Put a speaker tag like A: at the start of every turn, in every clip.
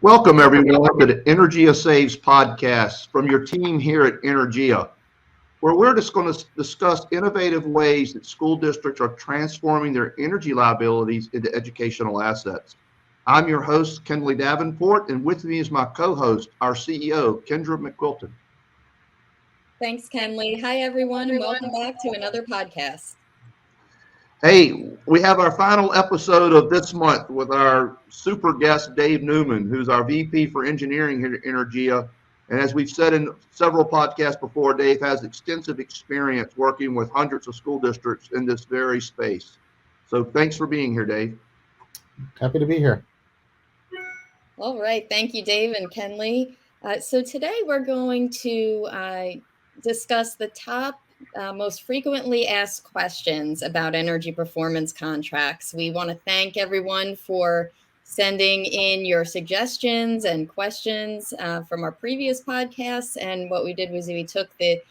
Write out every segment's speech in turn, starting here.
A: Welcome, everyone, to the EnergiaSaves podcast from your team here at Energia, where we're just going to discuss innovative ways that school districts are transforming their energy liabilities into educational assets. I'm your host, Kendley Davenport, and with me is my co-host, our CEO, Kendra McQuilton.
B: Thanks, Kendley. Hi, everyone, and welcome back to another podcast.
A: Hey, we have our final episode of this month with our super guest, Dave Newman, who's our VP for Engineering here at Energia. And as we've said in several podcasts before, Dave has extensive experience working with hundreds of school districts in this very space. So thanks for being here, Dave.
C: Happy to be here.
B: All right. Thank you, Dave and Kendley. So today we're going to discuss the top most frequently asked questions about energy performance contracts. We want to thank everyone for sending in your suggestions and questions from our previous podcasts. And what we did was we took the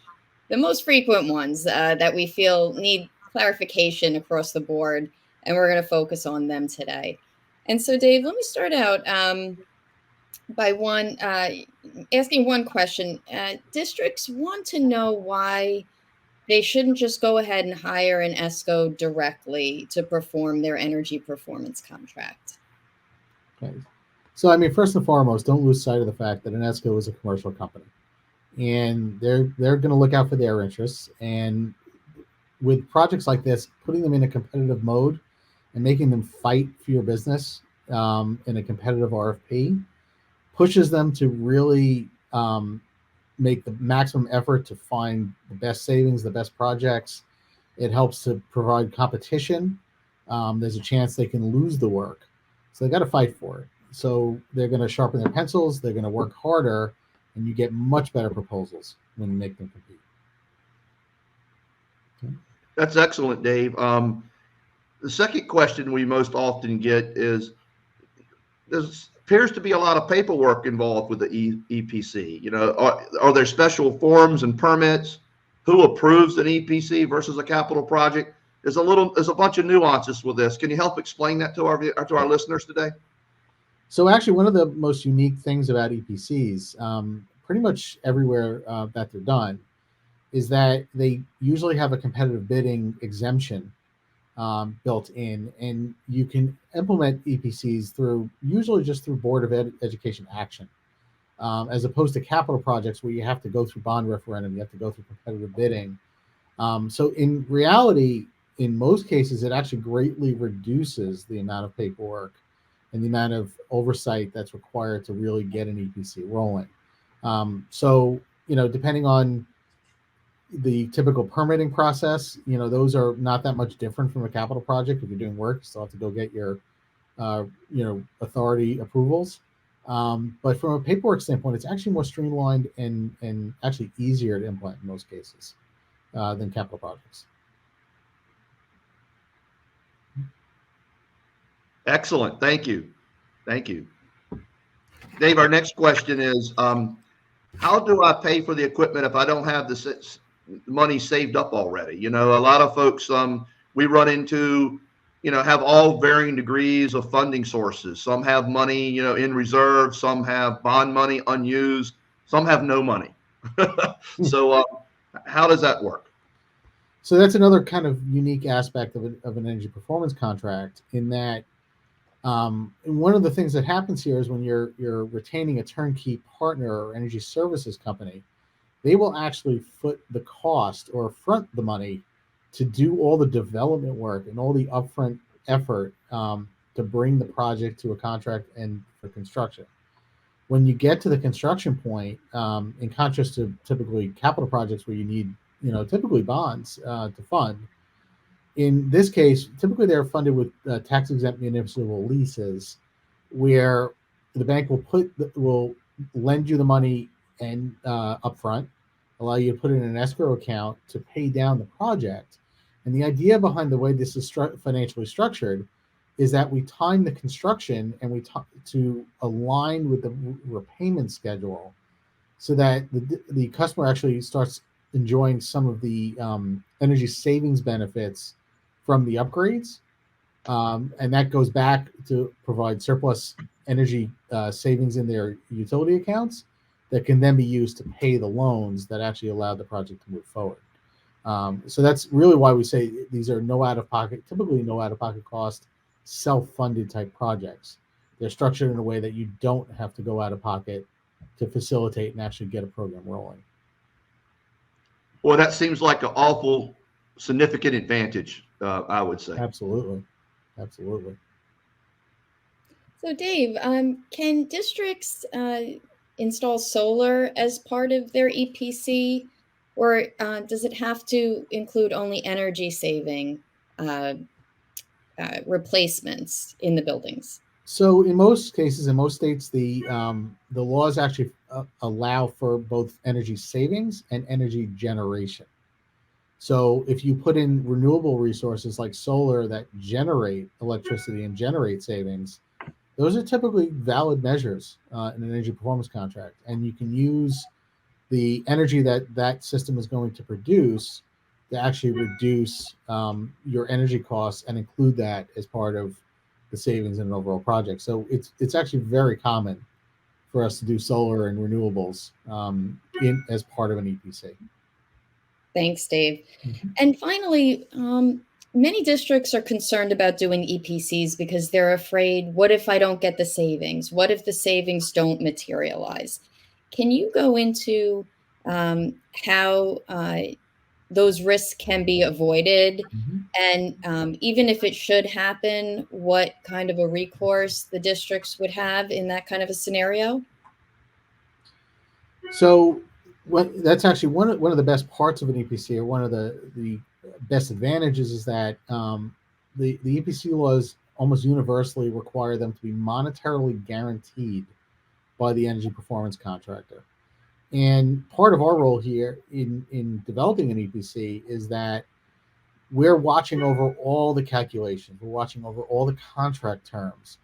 B: most frequent ones that we feel need clarification across the board, and we're going to focus on them today. And so, Dave, let me start out by asking one question. Districts want to know why they shouldn't just go ahead and hire an esco directly to perform their energy performance contract.
C: Okay. So, I mean, first and foremost, don't lose sight of the fact that an esco is a commercial company, and they're going to look out for their interests. And with projects like this, putting them in a competitive mode and making them fight for your business in a competitive RFP pushes them to really make the maximum effort to find the best savings, the best projects. It helps to provide competition. There's a chance they can lose the work. So they got to fight for it. So they're going to sharpen their pencils. They're going to work harder, and you get much better proposals when you make them compete.
A: Okay. That's excellent, Dave. The second question we most often get is, there appears to be a lot of paperwork involved with the EPC. You know, are there special forms and permits? Who approves an EPC versus a capital project? There's a bunch of nuances with this. Can you help explain that to our listeners today?
C: So actually, one of the most unique things about EPCs, pretty much everywhere that they're done, is that they usually have a competitive bidding exemption built in, and you can implement EPCs usually just through Board of Education action, as opposed to capital projects where you have to go through bond referendum, you have to go through competitive bidding. So in reality, in most cases, it actually greatly reduces the amount of paperwork and the amount of oversight that's required to really get an EPC rolling. So, you know, depending on the typical permitting process, you know, those are not that much different from a capital project. If you're doing work, you still have to go get your, authority approvals. But from a paperwork standpoint, it's actually more streamlined and actually easier to implement in most cases than capital projects.
A: Excellent. Thank you. Thank you. Dave, our next question is, how do I pay for the equipment if I don't have the money saved up already? You know, a lot of folks we run into, have all varying degrees of funding sources. Some have money, in reserve. Some have bond money unused. Some have no money. So how does that work?
C: So that's another kind of unique aspect of an energy performance contract, in that one of the things that happens here is when you're retaining a turnkey partner or energy services company, they will actually foot the cost or front the money to do all the development work and all the upfront effort to bring the project to a contract and for construction. When you get to the construction point, in contrast to typically capital projects where you need, typically bonds to fund, in this case, typically they're funded with tax-exempt municipal leases, where the bank will lend you the money and upfront, allow you to put it in an escrow account to pay down the project. And the idea behind the way this is financially structured is that we time the construction and we to align with the repayment schedule, so that the customer actually starts enjoying some of the energy savings benefits from the upgrades, and that goes back to provide surplus energy savings in their utility accounts that can then be used to pay the loans that actually allow the project to move forward. So that's really why we say these are typically no out-of-pocket cost, self-funded type projects. They're structured in a way that you don't have to go out of pocket to facilitate and actually get a program rolling.
A: Well, that seems like an awful significant advantage, I would say.
C: Absolutely.
B: So Dave, can districts install solar as part of their EPC, or does it have to include only energy saving replacements in the buildings?
C: So in most cases, in most states, the laws actually allow for both energy savings and energy generation. So if you put in renewable resources like solar that generate electricity and generate savings, those are typically valid measures in an energy performance contract. And you can use the energy that system is going to produce to actually reduce your energy costs and include that as part of the savings in an overall project. So it's actually very common for us to do solar and renewables as part of an EPC.
B: Thanks, Dave. Mm-hmm. And finally, many districts are concerned about doing EPCs because they're afraid, what if I don't get the savings? What if the savings don't materialize? Can you go into how those risks can be avoided? Mm-hmm. And even if it should happen, what kind of a recourse the districts would have in that kind of a scenario?
C: So that's actually one of the best parts of an EPC, or one of the best advantages, is that the EPC laws almost universally require them to be monetarily guaranteed by the energy performance contractor. And part of our role here in developing an EPC is that we're watching over all the calculations, we're watching over all the contract terms,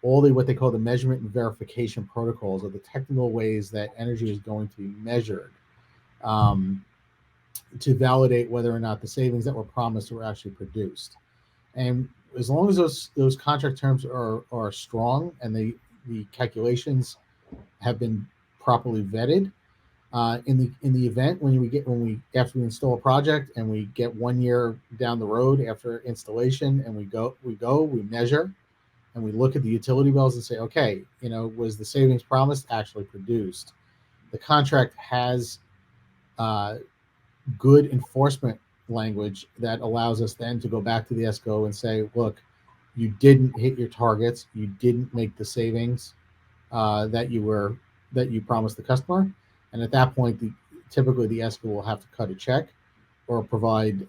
C: all what they call the measurement and verification protocols, or the technical ways that energy is going to be measured to validate whether or not the savings that were promised were actually produced. And as long as those contract terms are strong and the calculations have been properly vetted, in the event after we install a project and we get 1 year down the road after installation, and we measure and we look at the utility bills and say, okay, was the savings promised actually produced? The contract has good enforcement language that allows us then to go back to the esco and say, look, you didn't hit your targets, you didn't make the savings that you promised the customer. And at that point, typically the esco will have to cut a check or provide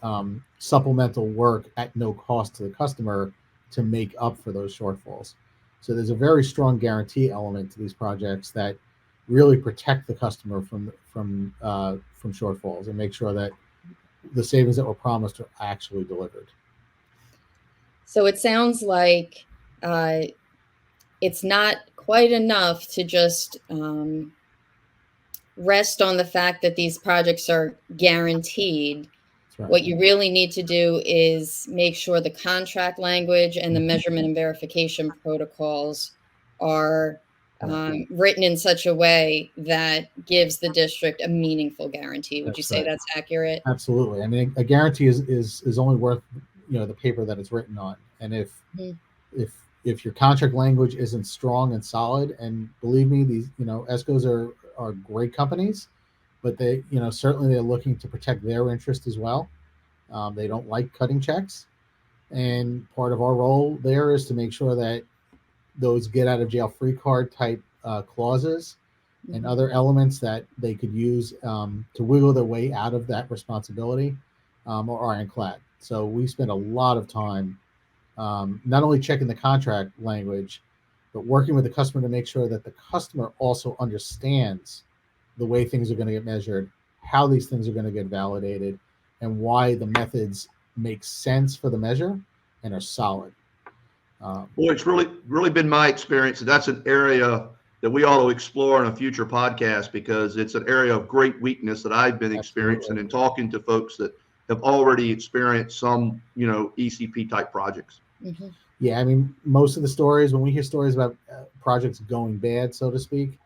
C: supplemental work at no cost to the customer to make up for those shortfalls. So there's a very strong guarantee element to these projects that really protect the customer from shortfalls and make sure that the savings that were promised are actually delivered.
B: So it sounds like it's not quite enough to just rest on the fact that these projects are guaranteed. Right. What you really need to do is make sure the contract language and the measurement and verification protocols are written in such a way that gives the district a meanful guarantee. Would you say that's accurate?
C: Absolutely. I mean, a guarantee is only worth the paper that it's written on. And if your contract language isn't strong and solid, and believe me, these escos are great companies, but they certainly they're looking to protect their interest as well. They don't like cutting checks, and part of our role there is to make sure that those get out of jail free card type clauses and other elements that they could use to wiggle their way out of that responsibility are ironclad. So we spend a lot of time not only checking the contract language, but working with the customer to make sure that the customer also understands the way things are going to get measured, how these things are going to get validated, and why the methods make sense for the measure and are solid.
A: Well, it's really been my experience. That's an area that we ought to explore in a future podcast, because it's an area of great weakness that I've been experiencing in talking to folks that have already experienced some, ECP type projects.
C: Mm-hmm. Yeah, I mean, most of the stories, when we hear stories about projects going bad, so to speak,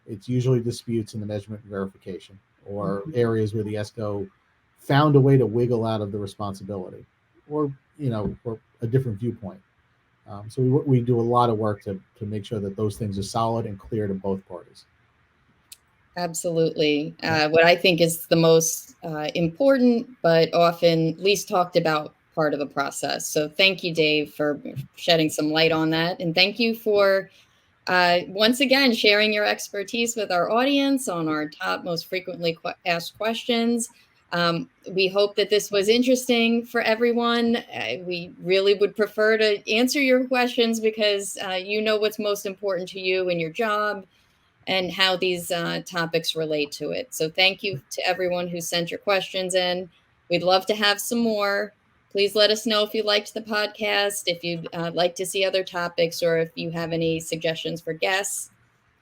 C: it's usually disputes in the measurement and verification, or areas where the ESCO found a way to wiggle out of the responsibility, or or a different viewpoint. So we do a lot of work to make sure that those things are solid and clear to both parties.
B: Absolutely. What I think is the most important, but often least talked about part of the process. So thank you, Dave, for shedding some light on that. And thank you for, once again, sharing your expertise with our audience on our top most frequently asked questions. We hope that this was interesting for everyone. We really would prefer to answer your questions because you know what's most important to you in your job and how these topics relate to it. So thank you to everyone who sent your questions in. We'd love to have some more. Please let us know if you liked the podcast, if you'd like to see other topics, or if you have any suggestions for guests.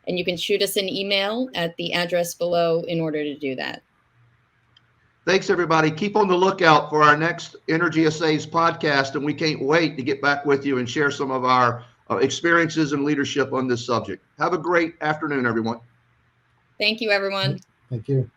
B: And you can shoot us an email at the address below in order to do that.
A: Thanks, everybody. Keep on the lookout for our next EnergiaSaves podcast, and we can't wait to get back with you and share some of our experiences and leadership on this subject. Have a great afternoon, everyone.
B: Thank you, everyone.
C: Thank you.